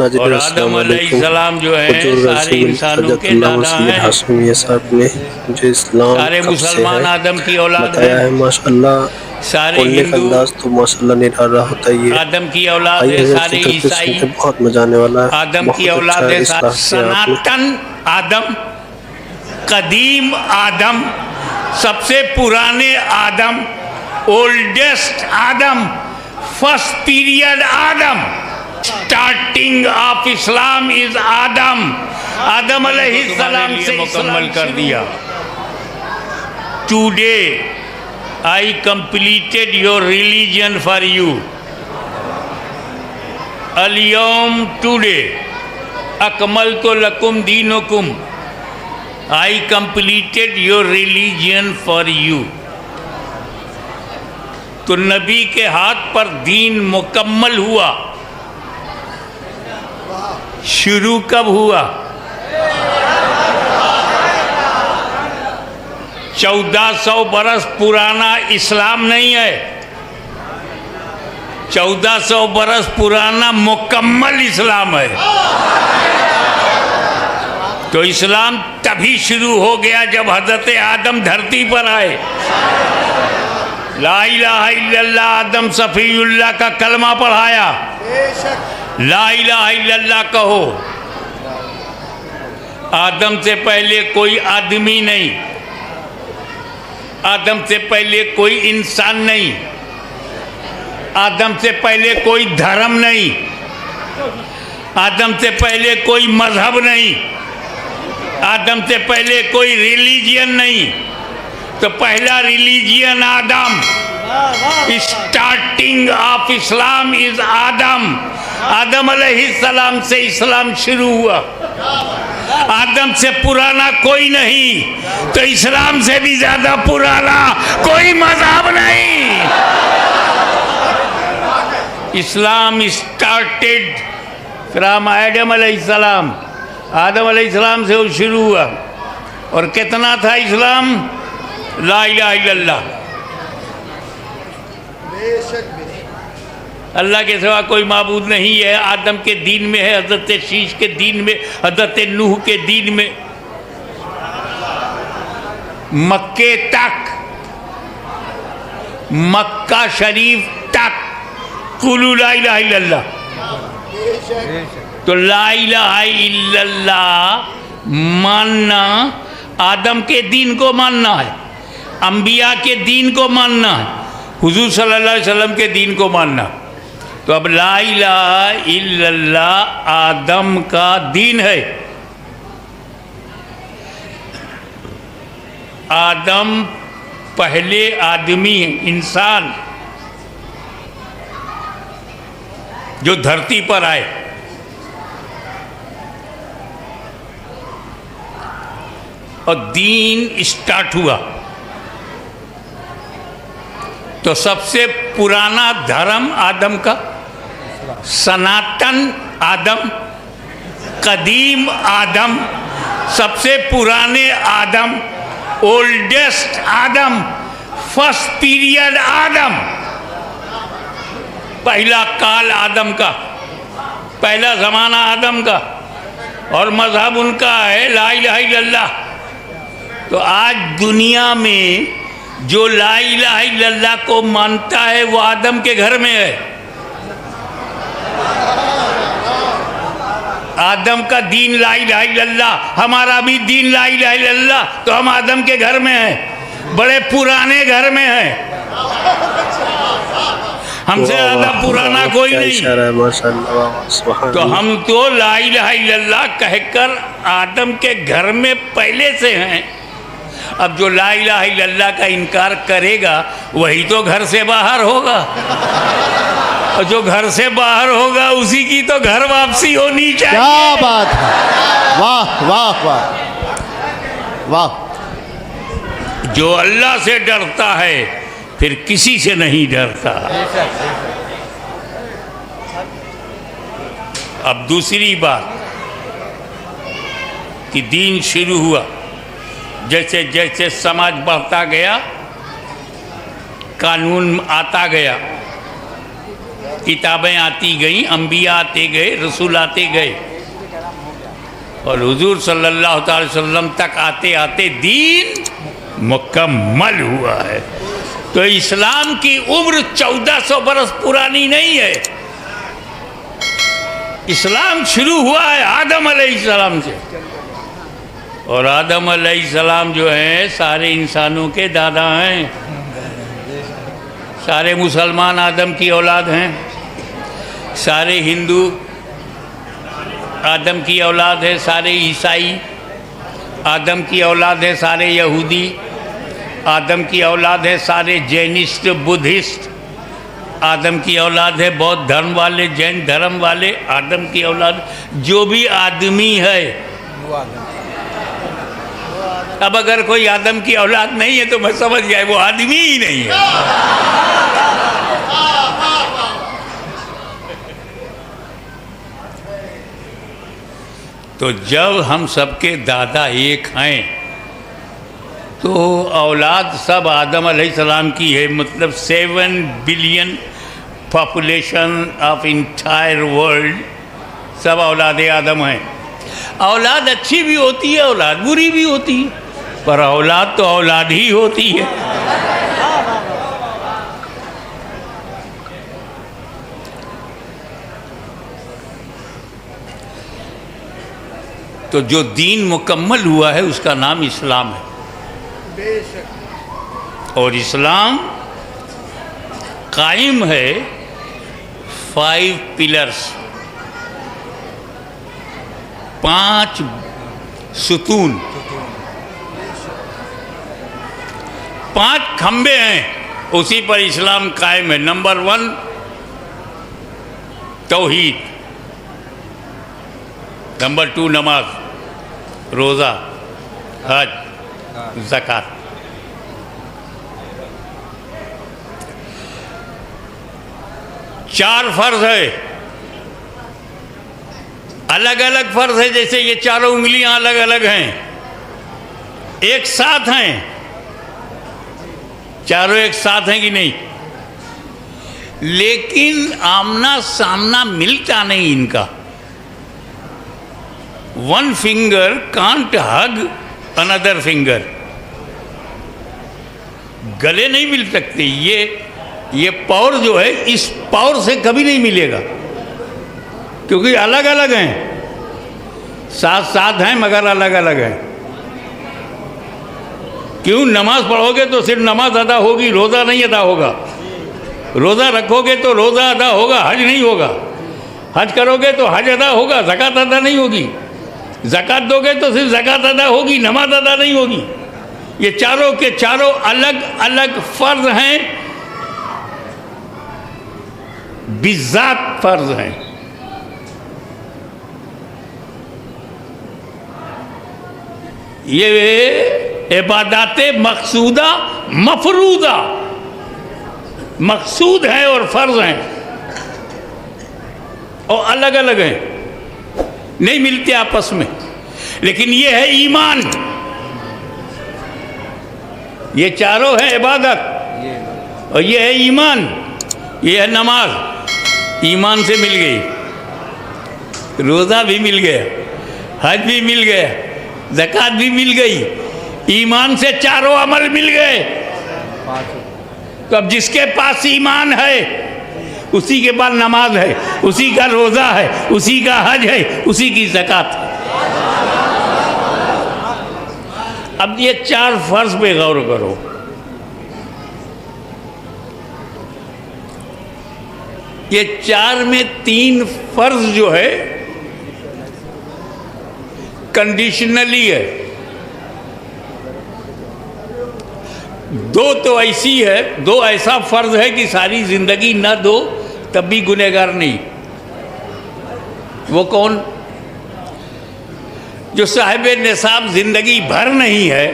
और आदम अलैहिस्सलाम जो है सारे इंसानों के दादा हैं। सारे मुसलमान आदम की औलाद हैं। माशाअल्लाह सारे हिंदू तो माशाअल्लाह निराला होता ही है। आदम की औलाद है। सारे ईसाई बहुत मजा आने वाला है। आदम की औलाद है। सनातन आदम, कदीम आदम, सबसे पुराने Adam, oldest Adam, first period Adam, starting of Islam is Adam. Adam अलैहिस्सलाम से मुकम्मल कर दिया। Today I completed your religion for you. अल-यौम टुडे अकमलतु लकुम दीनुकुम। I completed your religion for you. तो नबी के हाथ पर दीन मुकम्मल हुआ। शुरू कब हुआ? 1400 बरस पुराना इस्लाम नहीं है। 1400 बरस पुराना मुकम्मल इस्लाम है। तो इस्लाम तभी शुरू हो गया जब हज़रत आदम धरती पर आए। ला इलाहा इल्लल्लाह आदम सफ़ीउल्लाह का कलमा पढ़ाया। ला इलाहा इल्लल्लाह कहो। आदम से पहले कोई आदमी नहीं, आदम से पहले कोई इंसान नहीं, आदम से पहले कोई धर्म नहीं, आदम से पहले कोई मजहब नहीं, आदम से पहले कोई रिलीजियन नहीं। तो पहला religion Adam. Starting of Islam is Adam. Adam अलैहिस्सलाम से इस्लाम शुरू हुआ। आदम से पुराना कोई नहीं, तो इस्लाम से भी ज्यादा पुराना कोई मजहब नहीं। इस्लाम स्टार्टेड फ्रॉम आदम अलैहिस्सलाम। आदम अलैहिस्सलाम से वो शुरू हुआ। और कितना था इस्लाम? ला इलाहा इल्लल्लाह। अल्लाह के सिवा कोई माबूद नहीं है। आदम के दीन में है, हज़रत शीश के दीन में, हज़रत नूह के दीन में, मक्के तक, मक्का शरीफ तक कुलू ला इलाहा इल्लल्लाह। तो ला इलाहा इल्लल्लाह मानना आदम के दीन को मानना है, अंबिया के दीन को मानना है, हुजूर सल्लल्लाहु अलैहि वसल्लम के दीन को मानना। तो अब ला इलाहा इल्लल्लाह आदम का दीन है। आदम पहले आदमी है, इंसान जो धरती पर आए। और दीन स्टार्ट हुआ। तो सबसे पुराना धर्म आदम का, सनातन आदम, कदीम आदम, सबसे पुराने Adam, oldest Adam, first period आदम। पहला काल आदम का, पहला ज़माना आदम का। और मजहब उनका है ला इलाहा इल्लल्लाह। तो आज दुनिया में जो ला इलाहा इल्लल्लाह को मानता है वो आदम के घर में है। आदम का दीन ला इलाहा इल्लल्लाह, हमारा भी दीन ला इलाहा इल्लल्लाह। तो हम आदम के घर में हैं, बड़े पुराने घर में हैं। हमसे ज़्यादा पुराना कोई नहीं। तो हम तो ला इलाहा इल्लल्लाह कहकर आदम के घर में पहले से हैं। अब जो ला इलाहा इल्लल्लाह का इनकार करेगा वही तो घर से बाहर होगा। और जो घर से बाहर होगा उसी की तो घर वापसी होनी चाहिए। क्या बात है, वाह वाह वाह वाह। जो अल्लाह से डरता है फिर किसी से नहीं डरता। अब दूसरी बात कि दीन शुरू हुआ, जैसे जैसे समाज बढ़ता गया, कानून आता गया, किताबें आती गईं, अंबिया आते गए, रसूल आते गए, और हुजूर सल्लल्लाहु अलैहि वसल्लम तक आते आते दीन मुकम्मल हुआ है। तो इस्लाम की उम्र 1400 बरस पुरानी नहीं है। इस्लाम शुरू हुआ है आदम अलैहिस्सलाम से, और आदम अलैहिस्सलाम जो हैं सारे इंसानों के दादा हैं। सारे मुसलमान आदम की औलाद हैं, सारे हिंदू आदम की औलाद है, सारे ईसाई आदम की औलाद है, सारे यहूदी आदम की औलाद है, सारे जैनिस्ट बुद्धिस्ट आदम की औलाद है, बौद्ध धर्म वाले, जैन धर्म वाले आदम की औलाद। जो भी आदमी है, अब अगर कोई आदम की औलाद नहीं है तो मैं समझ गया वो आदमी ही नहीं है। तो जब हम सबके दादा एक हैं तो औलाद सब आदम अलैहिस्सलाम की है। मतलब 7 billion population of entire world सब औलाद आदम हैं। औलाद अच्छी भी होती है, औलाद बुरी भी होती है, पर औलाद तो औलाद ही होती है। तो जो दीन मुकम्मल हुआ है उसका नाम इस्लाम है। और इस्लाम कायम है 5 पिलर्स, 5 सुतून, 5 खंबे हैं, उसी पर इस्लाम कायम है। नंबर 1 तौहीद, नंबर 2 नमाज, रोज़ा, हज, ज़कात। चार फर्ज है, अलग अलग फर्ज है। जैसे ये चारों उंगलियां अलग अलग हैं, एक साथ हैं, चारों एक साथ हैं कि नहीं, लेकिन आमना सामना मिलता नहीं इनका। 1 finger can't hug another finger, गले नहीं मिल सकते। ये पावर जो है इस पावर से कभी नहीं मिलेगा, क्योंकि अलग अलग हैं, साथ साथ हैं मगर अलग अलग हैं। क्यों? नमाज पढ़ोगे तो सिर्फ नमाज अदा होगी, रोज़ा नहीं अदा होगा। रोज़ा रखोगे तो रोज़ा अदा होगा, हज नहीं होगा। हज करोगे तो हज अदा होगा, ज़कात अदा नहीं होगी। ज़कात दोगे तो सिर्फ ज़कात अदा होगी, नमाज अदा नहीं होगी। ये चारों के चारों अलग अलग फ़र्ज हैं, बिज़ात फ़र्ज हैं। ये इबादत मकसूदा मफरूदा, मकसूद है और फ़र्ज हैं, और अलग अलग हैं, नहीं मिलते आपस में। लेकिन ये है ईमान, ये चारों है इबादत, और ये है ईमान, ये है नमाज। ईमान से मिल गई, रोज़ा भी मिल गया, हज भी मिल गया, ज़कात भी मिल गई, ईमान से चारों अमल मिल गए। तो अब जिसके पास ईमान है उसी के पास नमाज है, उसी का रोज़ा है, उसी का हज है, उसी की ज़कात है। अब ये 4 फ़र्ज पे गौर करो। ये 4 में 3 फ़र्ज जो है कंडीशनली है, 2 तो ऐसी है, 2 ऐसा फ़र्ज है कि सारी ज़िंदगी ना दो तब भी गुनहगार नहीं। वो कौन? जो साहिब निसाब ज़िंदगी भर नहीं है,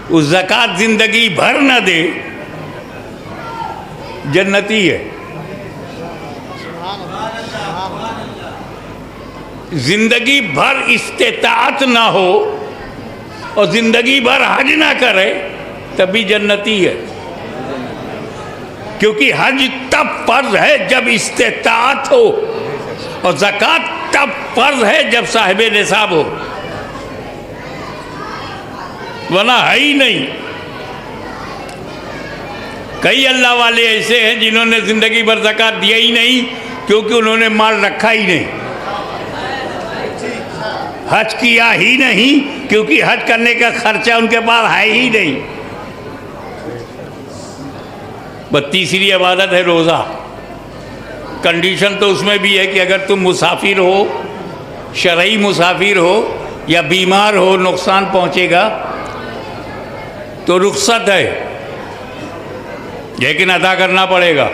उस ज़कात ज़िंदगी भर न दे, जन्नती है। ज़िंदगी भर इस्तिताअत ना हो और ज़िंदगी भर हज ना करे तभी जन्नती है। क्योंकि हज तब फर्ज है जब इस्तेताअत हो, और ज़कात तब फर्ज है जब साहिब निसाब हो, वरना है ही नहीं। कई अल्लाह वाले ऐसे हैं जिन्होंने ज़िंदगी भर ज़कात दिया ही नहीं, क्योंकि उन्होंने माल रखा ही नहीं। हज किया ही नहीं, क्योंकि हज करने का खर्चा उनके पास है ही नहीं। बस तीसरी इबादत है रोज़ा। कंडीशन तो उसमें भी है कि अगर तुम मुसाफिर हो, शरई मुसाफिर हो या बीमार हो, नुकसान पहुंचेगा तो रुख्सत है, लेकिन अदा करना पड़ेगा।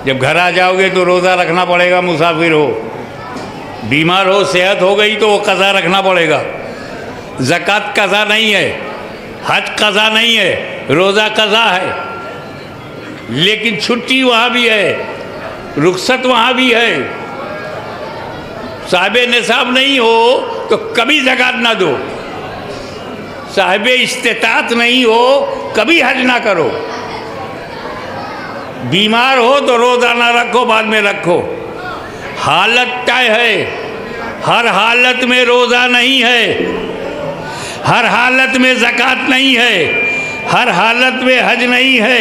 जब घर आ जाओगे तो रोज़ा रखना पड़ेगा। मुसाफिर हो, बीमार हो, सेहत हो गई तो वो कज़ा रखना पड़ेगा। ज़कात कज़ा नहीं है, हज कज़ा नहीं है, रोज़ा कज़ा है। लेकिन छुट्टी वहाँ भी है, रुख्सत वहाँ भी है। साहिब निसाब नहीं हो तो कभी ज़कात ना दो, साहिब इस्तेताअत नहीं हो कभी हज ना करो। बीमार हो तो रोज़ा ना रखो, बाद में रखो। हालत तय है, हर हालत में रोज़ा नहीं है, हर हालत में ज़कात नहीं है, हर हालत में हज नहीं है,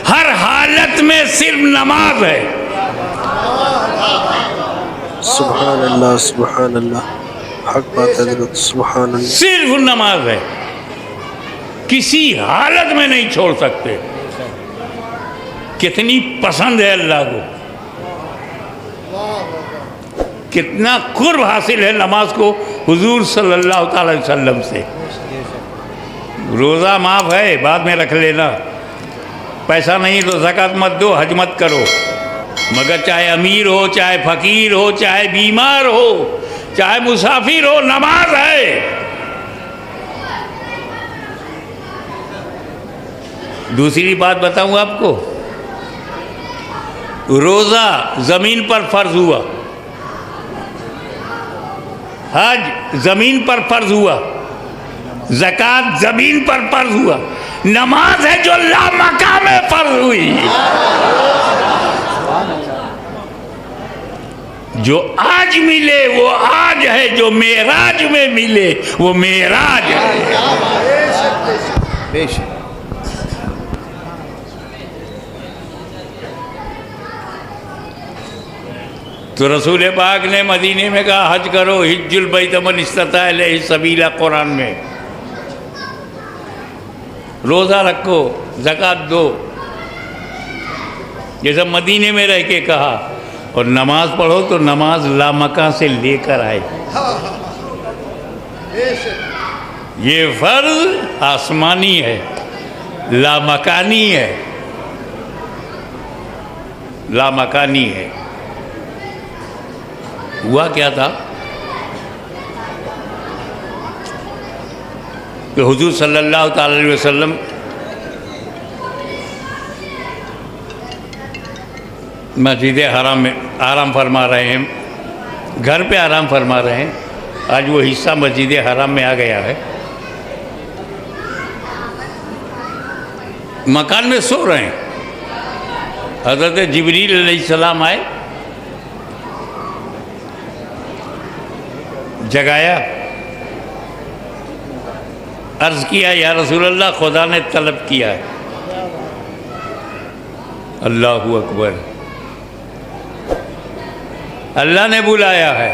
हर हालत में सिर्फ नमाज है। सुभान अल्लाह, सुभान अल्लाह, हक बात है हज़रत, सुभान अल्लाह। सिर्फ नमाज है, किसी हालत में नहीं छोड़ सकते। कितनी पसंद है अल्लाह को, कितना कुर्ब हासिल है नमाज को हुजूर सल्लल्लाहु अलैहि वसल्लम से। रोज़ा माफ़ है, बाद में रख लेना। पैसा नहीं तो ज़कात मत दो, हज मत करो। मगर चाहे अमीर हो, चाहे फ़कीर हो, चाहे बीमार हो, चाहे मुसाफिर हो, नमाज है। दूसरी बात बताऊं आपको, रोज़ा ज़मीन पर फ़र्ज हुआ, हज ज़मीन पर फ़र्ज हुआ, ज़कात ज़मीन पर फ़र्ज हुआ। नमाज है जो लामकाम में फ़र्ज हुई, जो आज मिले वो आज है, जो मेराज में मिले वो मेराज है। तो रसूल पाक ने मदीने में कहा हज करो, हिज्जुल बैत मन इस्तता इलैहि सबीला, कुरान में। रोज़ा रखो, ज़कात दो, ये सब मदीने में रह के कहा। और नमाज पढ़ो तो नमाज लामका से लेकर आए। ये फ़र्ज आसमानी है, लामकानी है, लामकानी है। हुआ क्या था कि हुजूर सल्लल्लाहु अलैहि वसल्लम मस्जिद हराम में आराम फरमा रहे हैं, घर पे आराम फरमा रहे हैं। आज वो हिस्सा मस्जिद हराम में आ गया है। मकान में सो रहे हैं, हज़रत जिब्रील अलैहिस्सलाम आए, जगाया, अर्ज़ किया या रसूल अल्लाह, खुदा ने तलब किया है। अल्लाहु अकबर, अल्लाह ने बुलाया है।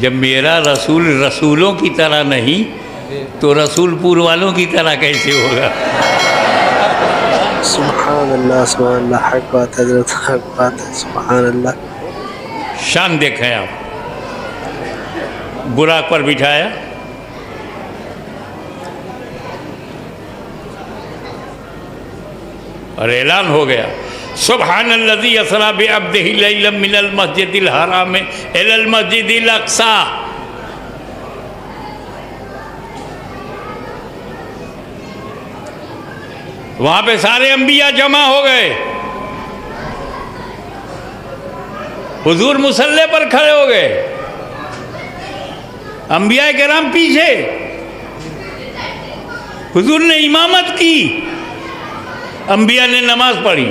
जब मेरा रसूल रसूलों की तरह नहीं तो रसूलपुर वालों की तरह कैसे होगा? सुभान अल्लाह, सुभान अल्लाह, हक बात है हज़रत, हक बात है, सुभान अल्लाह। शान देखें आप, बुराक पर बिठाया, और ऐलान हो गया, सुब्हानल्लज़ी असरा बिअब्दिही लैलन मिनल मस्जिदिल हराम इलल मस्जिदिल अक़सा। वहाँ पे सारे अंबिया जमा हो गए, हुजूर मुसल्ले पर खड़े हो गए, अंबिया किराम पीछे। हुजूर ने इमामत की, अंबिया ने नमाज पढ़ी।